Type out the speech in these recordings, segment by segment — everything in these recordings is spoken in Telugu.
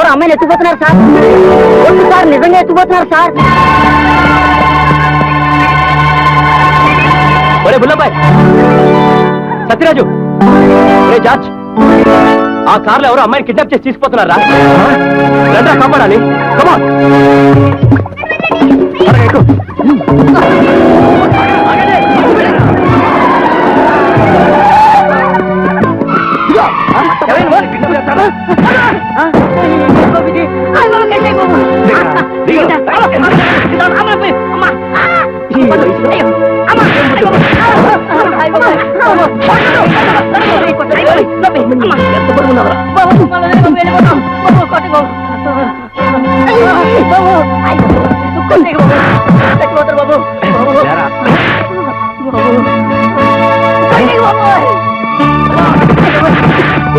ఎవరు అమ్మాయిని ఎత్తుకుపోతున్నారు సార్. వద్దు సార్, నిజంగా ఎత్తుకుపోతున్నారు సార్. ఒరే బుల్లబాయ్, సత్యరాజు, ఒరే జార్జ్, ఆ కార్లో ఎవరు అమ్మాయిని కిడ్నాప్ చేసి తీసుకుపోతున్నారా? రండి కాపాడాలి. కమాన్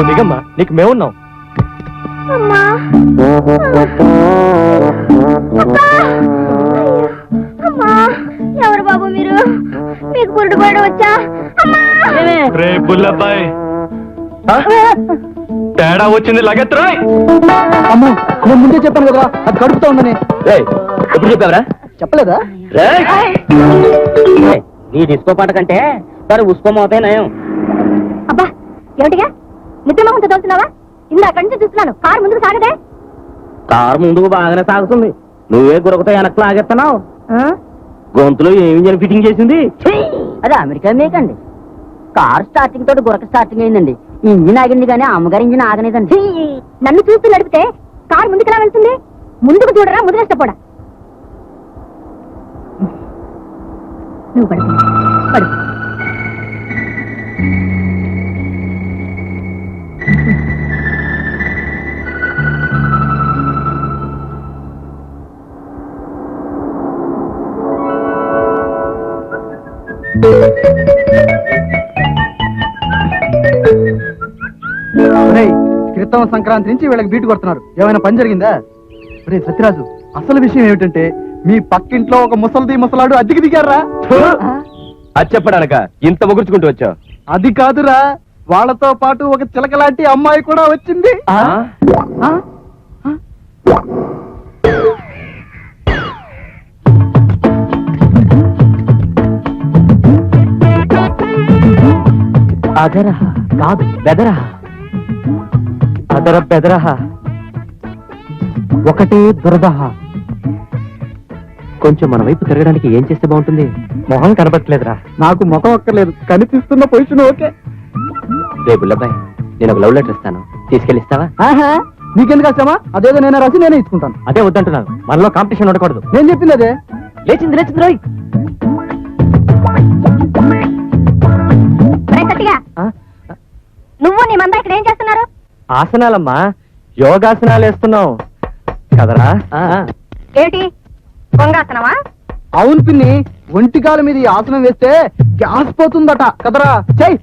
దిగమ్మా, నీకు మేమున్నాం. ఎవరు బాబు మీరు? మీకు పురుడు పడి వచ్చా? రే బుల్లబాయ్, తేడా వచ్చింది లగెత్రాయ్. అమ్మో, నేను ముందే చెప్పాను కదా అది కడుపుతా ఉందని. ఎప్పుడు చెప్పావరా? చెప్పలేదా? నీ డిస్కో పాట కంటే సరే ఉసుకోమవుతే నయం. అబ్బా ఏమిటిగా నిద్రమోహంతో తోలుతున్నావా? ఇందా అక్కడి నుంచి చూస్తున్నాను. కారు ముందుకు సాగదే. కారు ముందుకు బాగానే సాగుతుంది, నువ్వే గురకతో వెనక్కి లాగేస్తున్నావు. గొంతులో ఏమి ఇంజన్ ఫిట్టింగ్ చేసింది? అది అమెరికా మేకండి. కార్ స్టార్టింగ్ తోటి గురక స్టార్టింగ్ అయిందండి. ఇంజిన్ ఆగింది కానీ అమ్మగారి ఇంజిన్ ఆగలేదండి. నన్ను చూస్తూ నడిపితే కారు ముందుకు ఎలా వెళ్తుంది? ముందుకు చూడరా, ముందుకు ఇష్టపడా. నువ్వు పడు పడు. క్రితం సంక్రాంతి నుంచి వీళ్ళకి బీటు కొడుతున్నారు. ఏమైనా పని జరిగిందా? రే సత్యరాజు, అసలు విషయం ఏమిటంటే మీ పక్కింట్లో ఒక ముసలాడు అద్దెకి దిగారా? అది చెప్పడానక ఇంత ముగుర్చుకుంటూ వచ్చావు? అది కాదురా, వాళ్ళతో పాటు ఒక చిలక లాంటి అమ్మాయి కూడా వచ్చింది. అదరహ కాదు బెదరహ, అదర బెదరహ ఒకటే దురదహ. కొంచెం మన వైపు తిరగడానికి ఏం చేస్తే బాగుంటుంది? మొహం కనబట్టలేదురా. నాకు ముఖం ఒక్కర్లేదు, కనిపిస్తున్న పొజిషన్ ఓకే. రే బుల్లబాయ్, నేను ఒక లవ్ లెటర్ ఇస్తాను, తీసుకెళ్ళిస్తావా? నీకెందుకు వచ్చామా? అదేదో నేనే రాసి నేనే ఇచ్చుకుంటాను. అదే వద్దంటున్నాను, మనలో కాంపిటీషన్ ఉండకూడదు. నేను చెప్పింది అదే. లేచింది రోయ్. నువ్వు నీ మంద ఇక్కడ ఏం చేస్తున్నారు? ఆసనాలమ్మా, యోగాసనాలు వేస్తున్నాం కదరా. ఏమిటి కొంగాసనమా? అవును పిన్ని, ఒంటికాల మీద ఈ ఆసనం వేస్తే గ్యాస్ పోతుందట కదరా. చెయ్.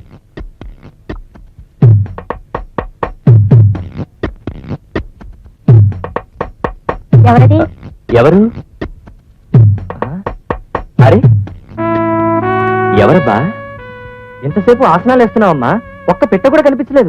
ఎవరది? ఎవరు? అరే ఎవరబ్బా? ఎంతసేపు ఆసనాలు వేస్తున్నావమ్మా? ఒక్క పెట్ట కూడా కనిపించలేదు.